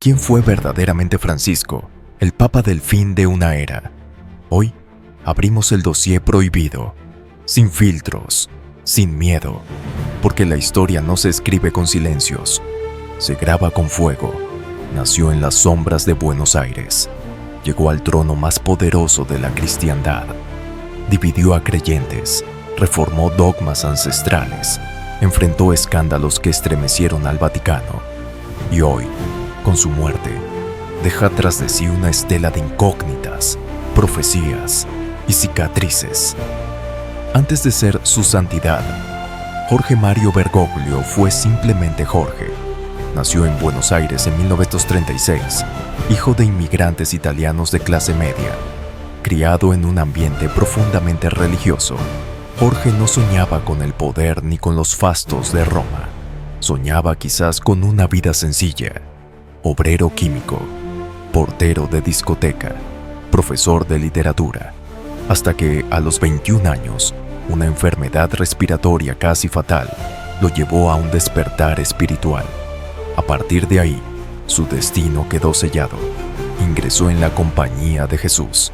¿Quién fue verdaderamente Francisco, el Papa del fin de una era? Hoy abrimos el dossier prohibido, sin filtros, sin miedo, porque la historia no se escribe con silencios, se graba con fuego. Nació en las sombras de Buenos Aires, llegó al trono más poderoso de la cristiandad, dividió a creyentes, reformó dogmas ancestrales, enfrentó escándalos que estremecieron al Vaticano, y hoy, con su muerte, deja tras de sí una estela de incógnitas, profecías y cicatrices. Antes de ser su santidad, Jorge Mario Bergoglio fue simplemente Jorge. Nació en Buenos Aires en 1936, hijo de inmigrantes italianos de clase media. Criado en un ambiente profundamente religioso, Jorge no soñaba con el poder ni con los fastos de Roma. Soñaba quizás con una vida sencilla: obrero químico, portero de discoteca, profesor de literatura, hasta que a los 21 años, una enfermedad respiratoria casi fatal lo llevó a un despertar espiritual. A partir de ahí, su destino quedó sellado. Ingresó en la Compañía de Jesús,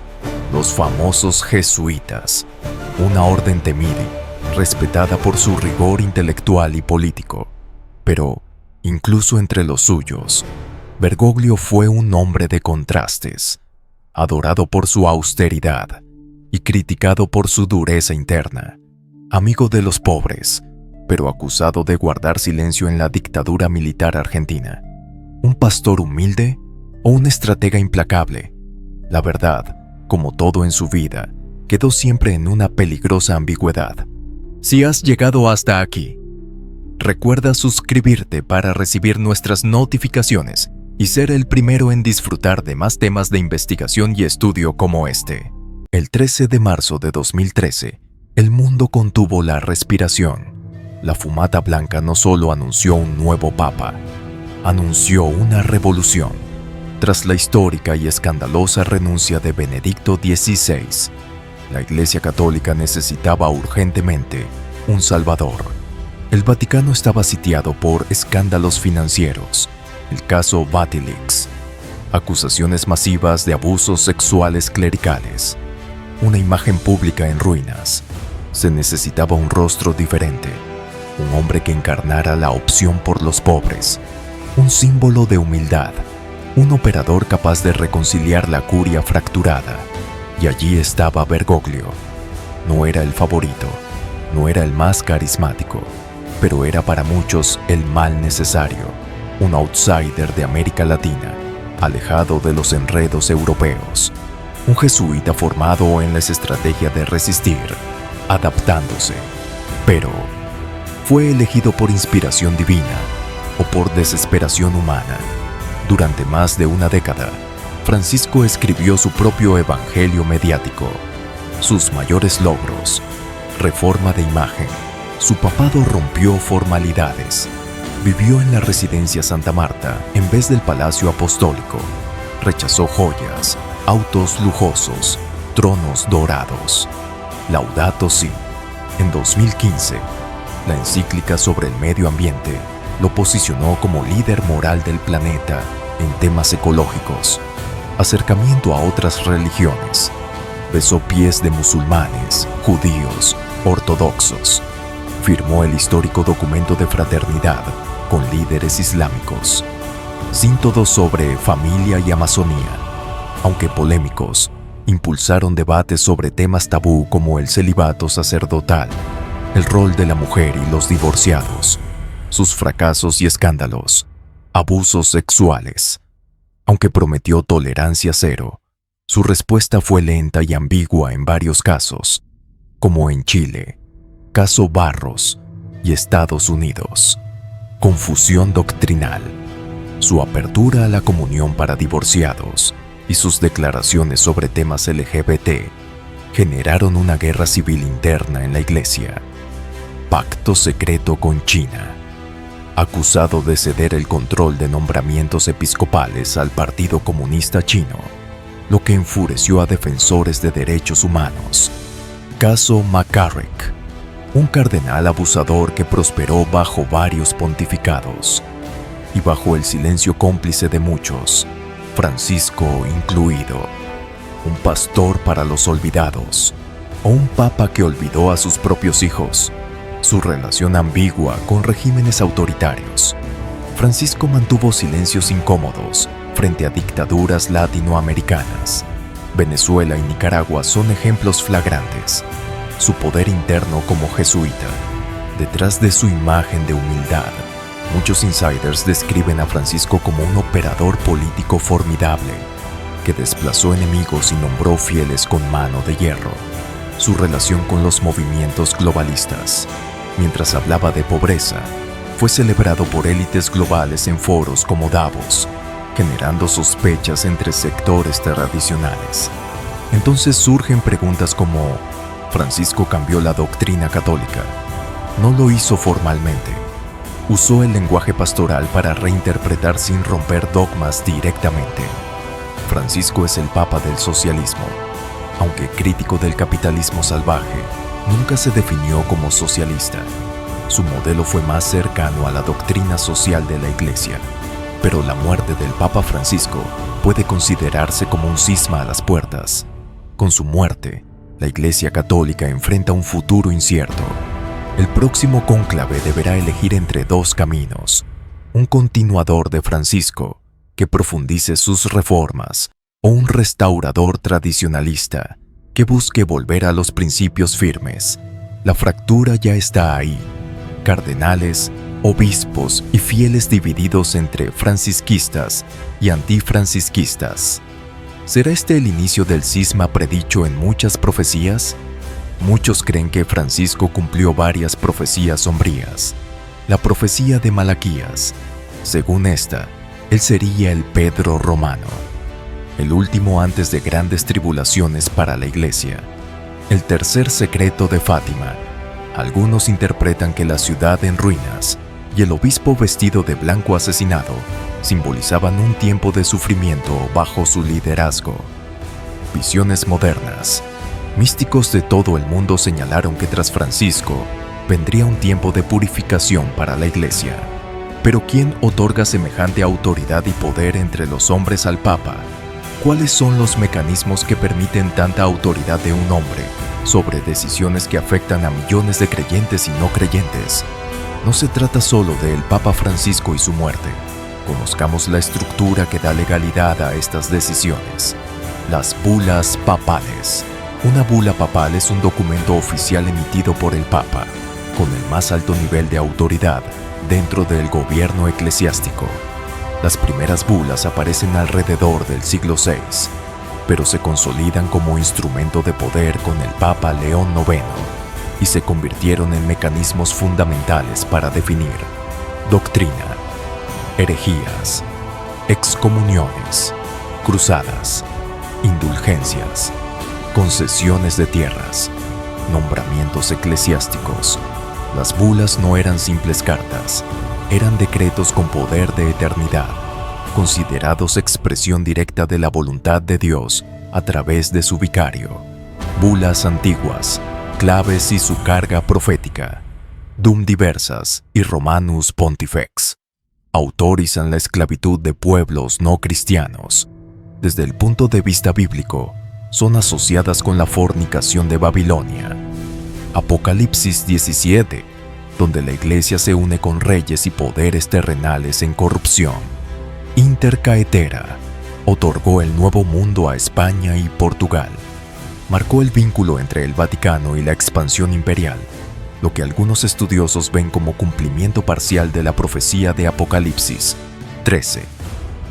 los famosos jesuitas, una orden temida, respetada por su rigor intelectual y político. Pero, incluso entre los suyos, Bergoglio fue un hombre de contrastes, adorado por su austeridad y criticado por su dureza interna, amigo de los pobres, pero acusado de guardar silencio en la dictadura militar argentina. ¿Un pastor humilde o un estratega implacable? La verdad, como todo en su vida, quedó siempre en una peligrosa ambigüedad. Si has llegado hasta aquí, recuerda suscribirte para recibir nuestras notificaciones y ser el primero en disfrutar de más temas de investigación y estudio como este. El 13 de marzo de 2013, el mundo contuvo la respiración. La fumata blanca no solo anunció un nuevo papa, anunció una revolución. Tras la histórica y escandalosa renuncia de Benedicto XVI, la Iglesia Católica necesitaba urgentemente un salvador. El Vaticano estaba sitiado por escándalos financieros, el caso Vatilix, acusaciones masivas de abusos sexuales clericales, una imagen pública en ruinas. Se necesitaba un rostro diferente, un hombre que encarnara la opción por los pobres, un símbolo de humildad, un operador capaz de reconciliar la curia fracturada. Y allí estaba Bergoglio. No era el favorito, no era el más carismático, pero era para muchos el mal necesario, un outsider de América Latina, alejado de los enredos europeos, un jesuita formado en las estrategias de resistir, adaptándose, pero ¿fue elegido por inspiración divina o por desesperación humana? Durante más de una década, Francisco escribió su propio evangelio mediático. Sus mayores logros: reforma de imagen. Su papado rompió formalidades. Vivió en la residencia Santa Marta en vez del Palacio Apostólico. Rechazó joyas, autos lujosos, tronos dorados. Laudato Si. En 2015, la encíclica sobre el medio ambiente lo posicionó como líder moral del planeta en temas ecológicos. Acercamiento a otras religiones. Besó pies de musulmanes, judíos, ortodoxos. Firmó el histórico documento de fraternidad con líderes islámicos. Síntodos sobre familia y Amazonía, aunque polémicos, impulsaron debates sobre temas tabú como el celibato sacerdotal, el rol de la mujer y los divorciados, sus fracasos y escándalos, abusos sexuales. Aunque prometió tolerancia cero, su respuesta fue lenta y ambigua en varios casos, como en Chile, caso Barros, y Estados Unidos. Confusión doctrinal. Su apertura a la comunión para divorciados y sus declaraciones sobre temas LGBT generaron una guerra civil interna en la Iglesia. Pacto secreto con China. Acusado de ceder el control de nombramientos episcopales al Partido Comunista Chino, lo que enfureció a defensores de derechos humanos. Caso McCarrick. Un cardenal abusador que prosperó bajo varios pontificados. y bajo el silencio cómplice de muchos, Francisco incluido, un pastor para los olvidados, o un papa que olvidó a sus propios hijos, su relación ambigua con regímenes autoritarios. Francisco mantuvo silencios incómodos frente a dictaduras latinoamericanas. Venezuela y Nicaragua son ejemplos flagrantes. Su poder interno como jesuita. Detrás de su imagen de humildad, muchos insiders describen a Francisco como un operador político formidable, que desplazó enemigos y nombró fieles con mano de hierro. Su relación con los movimientos globalistas, mientras hablaba de pobreza, fue celebrado por élites globales en foros como Davos, generando sospechas entre sectores tradicionales. Entonces surgen preguntas como: ¿Francisco cambió la doctrina católica? No lo hizo formalmente. Usó el lenguaje pastoral para reinterpretar sin romper dogmas directamente. Francisco es el papa del socialismo. Aunque crítico del capitalismo salvaje, nunca se definió como socialista. Su modelo fue más cercano a la doctrina social de la Iglesia. Pero la muerte del Papa Francisco puede considerarse como un cisma a las puertas. Con su muerte, la Iglesia Católica enfrenta un futuro incierto. El próximo cónclave deberá elegir entre dos caminos: un continuador de Francisco, que profundice sus reformas, o un restaurador tradicionalista, que busque volver a los principios firmes. La fractura ya está ahí. Cardenales, obispos y fieles divididos entre francisquistas y antifrancisquistas. ¿Será este el inicio del cisma predicho en muchas profecías? Muchos creen que Francisco cumplió varias profecías sombrías. La profecía de Malaquías. Según esta, él sería el Pedro romano, el último antes de grandes tribulaciones para la Iglesia. El tercer secreto de Fátima. Algunos interpretan que la ciudad en ruinas y el obispo vestido de blanco asesinado simbolizaban un tiempo de sufrimiento bajo su liderazgo. Visiones modernas. Místicos de todo el mundo señalaron que tras Francisco vendría un tiempo de purificación para la Iglesia. Pero ¿quién otorga semejante autoridad y poder entre los hombres al Papa? ¿Cuáles son los mecanismos que permiten tanta autoridad de un hombre sobre decisiones que afectan a millones de creyentes y no creyentes? No se trata solo del Papa Francisco y su muerte. Conozcamos la estructura que da legalidad a estas decisiones. Las bulas papales. Una bula papal es un documento oficial emitido por el Papa, con el más alto nivel de autoridad dentro del gobierno eclesiástico. Las primeras bulas aparecen alrededor del siglo VI, pero se consolidan como instrumento de poder con el Papa León IX y se convirtieron en mecanismos fundamentales para definir doctrina, herejías, excomuniones, cruzadas, indulgencias, concesiones de tierras, nombramientos eclesiásticos. Las bulas no eran simples cartas, eran decretos con poder de eternidad, considerados expresión directa de la voluntad de Dios a través de su vicario. Bulas antiguas, claves y su carga profética. Dum diversas y Romanus Pontifex. Autorizan la esclavitud de pueblos no cristianos. Desde el punto de vista bíblico, son asociadas con la fornicación de Babilonia. Apocalipsis 17, donde la Iglesia se une con reyes y poderes terrenales en corrupción. Intercaetera, otorgó el Nuevo Mundo a España y Portugal. Marcó el vínculo entre el Vaticano y la expansión imperial, lo que algunos estudiosos ven como cumplimiento parcial de la profecía de Apocalipsis 13.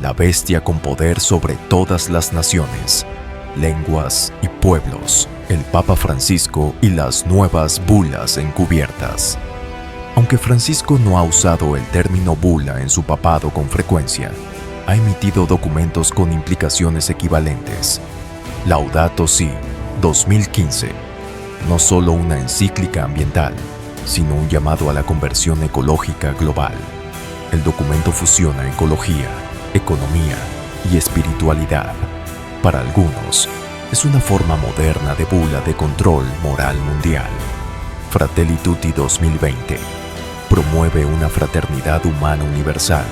La bestia con poder sobre todas las naciones, lenguas y pueblos, el Papa Francisco y las nuevas bulas encubiertas. Aunque Francisco no ha usado el término bula en su papado con frecuencia, ha emitido documentos con implicaciones equivalentes. Laudato Si, 2015, no solo una encíclica ambiental, sino un llamado a la conversión ecológica global. El documento fusiona ecología, economía y espiritualidad. Para algunos, es una forma moderna de bula de control moral mundial. Fratelli Tutti 2020 promueve una fraternidad humana universal,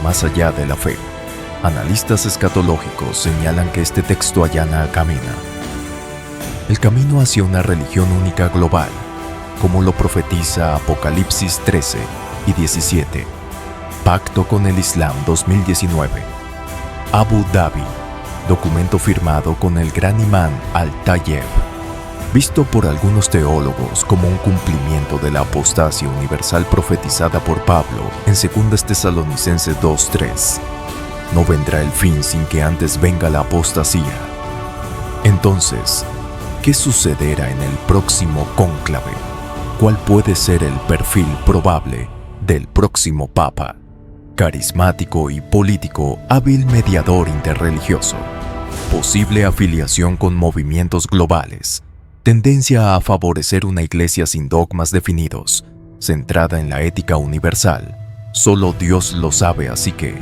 más allá de la fe. Analistas escatológicos señalan que este texto allana el camino hacia una religión única global, como lo profetiza Apocalipsis 13 y 17. Pacto con el Islam 2019. Abu Dhabi. Documento firmado con el gran imán Al-Tayeb. Visto por algunos teólogos como un cumplimiento de la apostasia universal profetizada por Pablo en 2 Tesalonicenses 2:3. No vendrá el fin sin que antes venga la apostasía. Entonces, ¿qué sucederá en el próximo cónclave? ¿Cuál puede ser el perfil probable del próximo papa? Carismático y político, hábil mediador interreligioso. Posible afiliación con movimientos globales. Tendencia a favorecer una iglesia sin dogmas definidos, centrada en la ética universal. Solo Dios lo sabe, así que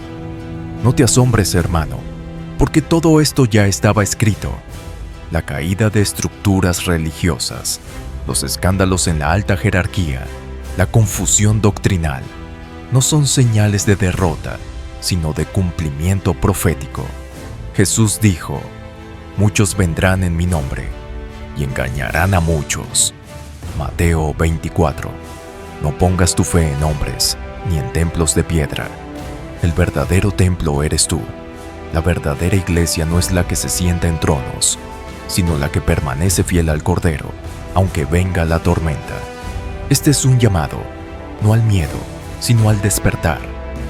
no te asombres, hermano, porque todo esto ya estaba escrito. La caída de estructuras religiosas, los escándalos en la alta jerarquía, la confusión doctrinal, no son señales de derrota, sino de cumplimiento profético. Jesús dijo: muchos vendrán en mi nombre y engañarán a muchos. Mateo 24. No pongas tu fe en hombres, ni en templos de piedra. El verdadero templo eres tú. La verdadera iglesia no es la que se sienta en tronos, sino la que permanece fiel al Cordero, aunque venga la tormenta. Este es un llamado, no al miedo, sino al despertar.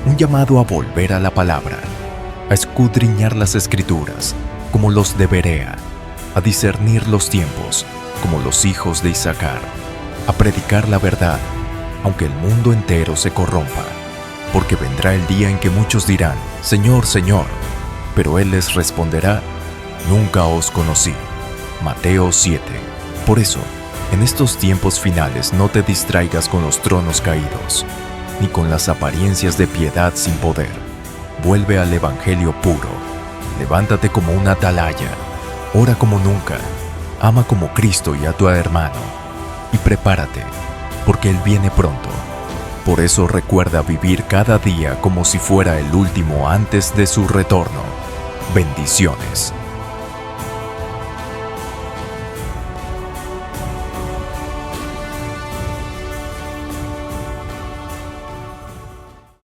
Un llamado a volver a la palabra, a escudriñar las Escrituras, como los de Berea, a discernir los tiempos, como los hijos de Isaacar, a predicar la verdad, aunque el mundo entero se corrompa. Porque vendrá el día en que muchos dirán: Señor, Señor, pero Él les responderá: nunca os conocí. Mateo 7. Por eso, en estos tiempos finales no te distraigas con los tronos caídos, ni con las apariencias de piedad sin poder. Vuelve al Evangelio puro. Levántate como una atalaya. Ora como nunca. Ama como Cristo y a tu hermano. Y prepárate, porque Él viene pronto. Por eso recuerda vivir cada día como si fuera el último antes de su retorno. Bendiciones.